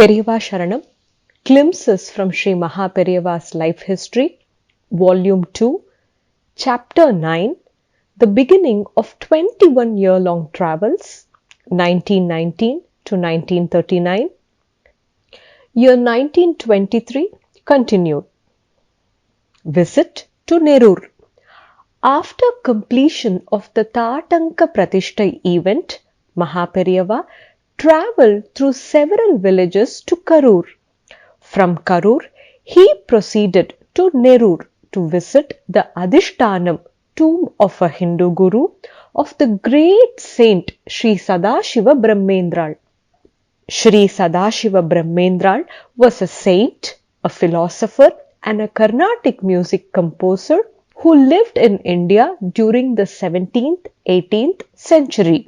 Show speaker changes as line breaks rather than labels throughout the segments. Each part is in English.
Periyava Sharanam, Glimpses from Sri Mahaperiyava's Life History, Volume 2, Chapter 9, The Beginning of 21-year-long Travels, 1919 to 1939, Year 1923 continued. Visit to Nerur. After completion of the Tatanka Pratishthai event, Mahaperiyava travelled through several villages to Karur. From Karur, he proceeded to Nerur to visit the Adhishthanam tomb of a Hindu guru of the great saint Sri Sadashiva Brahmendral. Sri Sadashiva Brahmendral was a saint, a philosopher and a Carnatic music composer who lived in India during the 17th-18th century.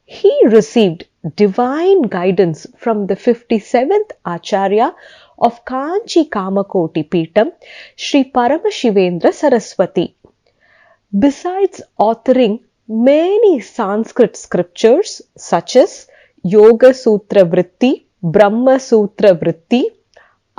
He received divine guidance from the 57th Acharya of Kanchi Kamakoti Peetham, Sri Paramashivendra Saraswati. Besides authoring many Sanskrit scriptures such as Yoga Sutra Vritti, Brahma Sutra Vritti,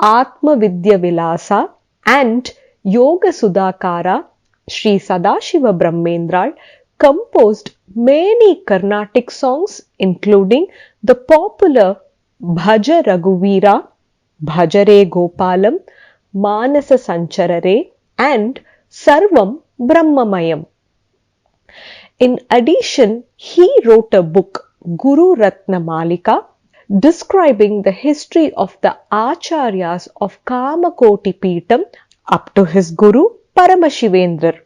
Atma Vidya Vilasa and Yoga Sudhakara, Sri Sadashiva Brahmendral composed many Carnatic songs including the popular Bhaja Raghuvira, Bhajare Gopalam, Manasa Sancharare and Sarvam Brahmamayam. In addition, he wrote a book, Guru Ratna Malika, describing the history of the Acharyas of Kamakoti Peetham up to his guru Paramashivendra.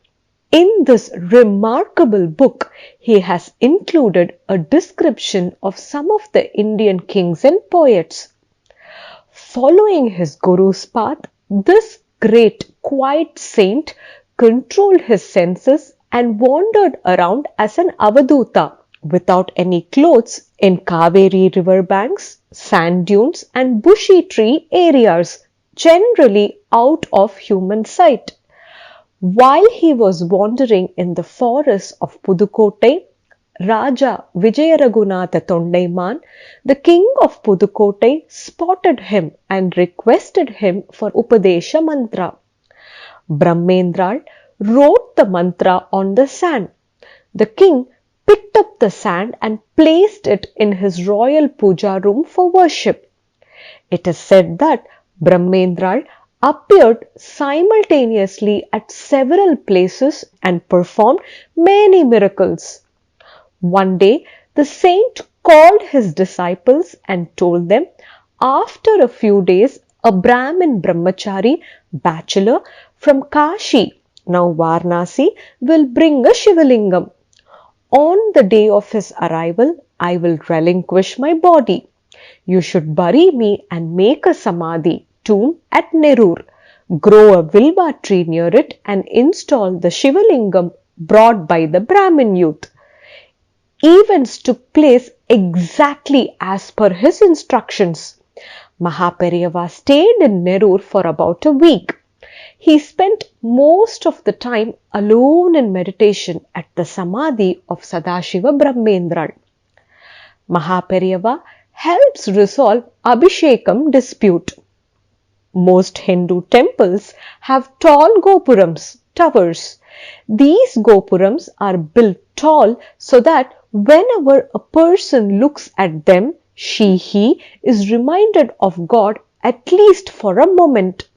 In this remarkable book, he has included a description of some of the Indian kings and poets. Following his guru's path, this great quiet saint controlled his senses and wandered around as an avaduta without any clothes in Kaveri river banks, sand dunes and bushy tree areas, generally out of human sight. While he was wandering in the forests of Pudukottai, Raja Vijayaraghunatha Tondaiman, the king of Pudukottai, spotted him and requested him for Upadesha mantra. Brahmendral wrote the mantra on the sand. The king picked up the sand and placed it in his royal puja room for worship. It is said that Brahmendral appeared simultaneously at several places and performed many miracles. One day, the saint called his disciples and told them, after a few days, a Brahmin brahmachari, bachelor from Kashi, now Varanasi, will bring a Shivalingam. On the day of his arrival, I will relinquish my body. You should bury me and make a samadhi tomb at Nerur, grow a vilva tree near it and install the Shivalingam brought by the Brahmin youth. Events took place exactly as per his instructions. Mahaperiyava stayed in Nerur for about a week. He spent most of the time alone in meditation at the Samadhi of Sadashiva Brahmendral. Mahaperiyava helps resolve Abhishekam dispute. Most Hindu temples have tall gopurams, towers. These gopurams are built tall so that whenever a person looks at them, he is reminded of God at least for a moment.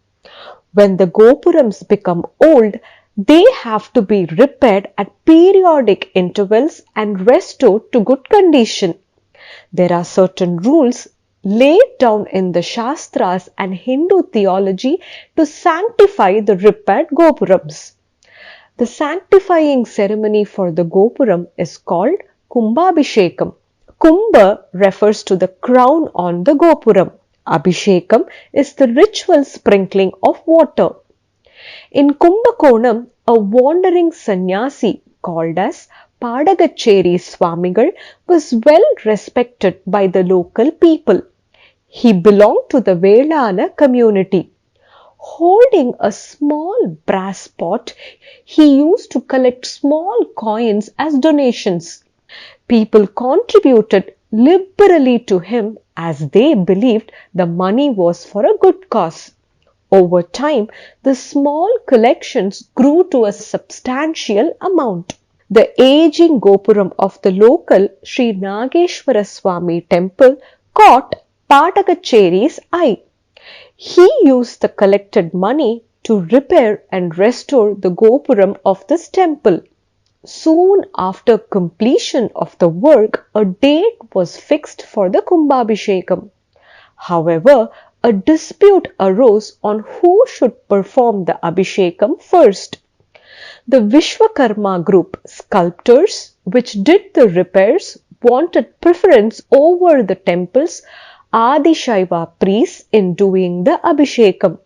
When the gopurams become old, they have to be repaired at periodic intervals and restored to good condition. There are certain rules laid down in the Shastras and Hindu theology to sanctify the repaired gopurams. The sanctifying ceremony for the gopuram is called Kumbhabhishekam. Kumbha refers to the crown on the gopuram. Abhishekam is the ritual sprinkling of water. In Kumbakonam, a wandering sannyasi called as Padagacheri Swamigal was well respected by the local people. He belonged to the Velana community. Holding a small brass pot, he used to collect small coins as donations. People contributed liberally to him as they believed the money was for a good cause. Over time, the small collections grew to a substantial amount. The aging gopuram of the local Sri Nageshwara Swami temple caught Patakacheri's eye. He used the collected money to repair and restore the gopuram of this temple. Soon after completion of the work, a date was fixed for the Kumbhabhishekam. However, a dispute arose on who should perform the Abhishekam first. The Vishwakarma group sculptors, which did the repairs, wanted preference over the temple's Adishaiva priests in doing the Abhishekam.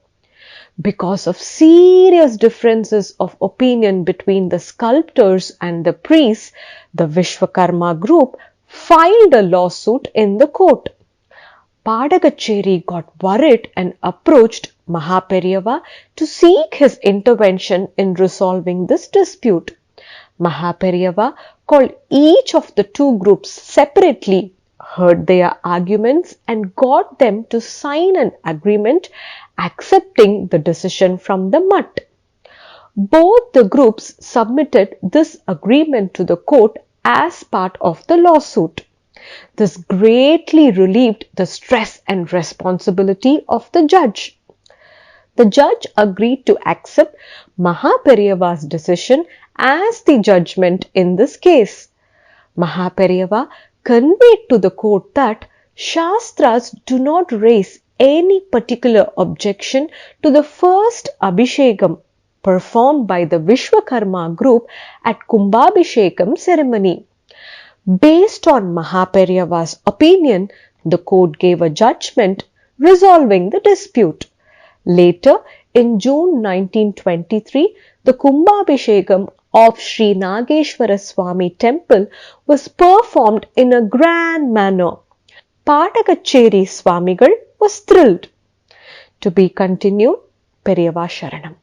Because of serious differences of opinion between the sculptors and the priests, the Vishwakarma group filed a lawsuit in the court. Padakacheri got worried and approached Mahaperiyava to seek his intervention in resolving this dispute. Mahaperiyava called each of the two groups separately, heard their arguments and got them to sign an agreement accepting the decision from the mutt. Both the groups submitted this agreement to the court as part of the lawsuit. This greatly relieved the stress and responsibility of the judge. The judge agreed to accept Mahaperiyava's decision as the judgment in this case. Mahaperiyava conveyed to the court that Shastras do not raise any particular objection to the first Abhishekam performed by the Vishwakarma group at Kumbhabhishekam ceremony. Based on Mahaperiyava's opinion, the court gave a judgment resolving the dispute. Later, in June 1923, the Kumbhabhishekam of Sri Nageshwara Swami temple was performed in a grand manner. Patakacheri Swamigal was thrilled. To be continued, Periyava Sharanam.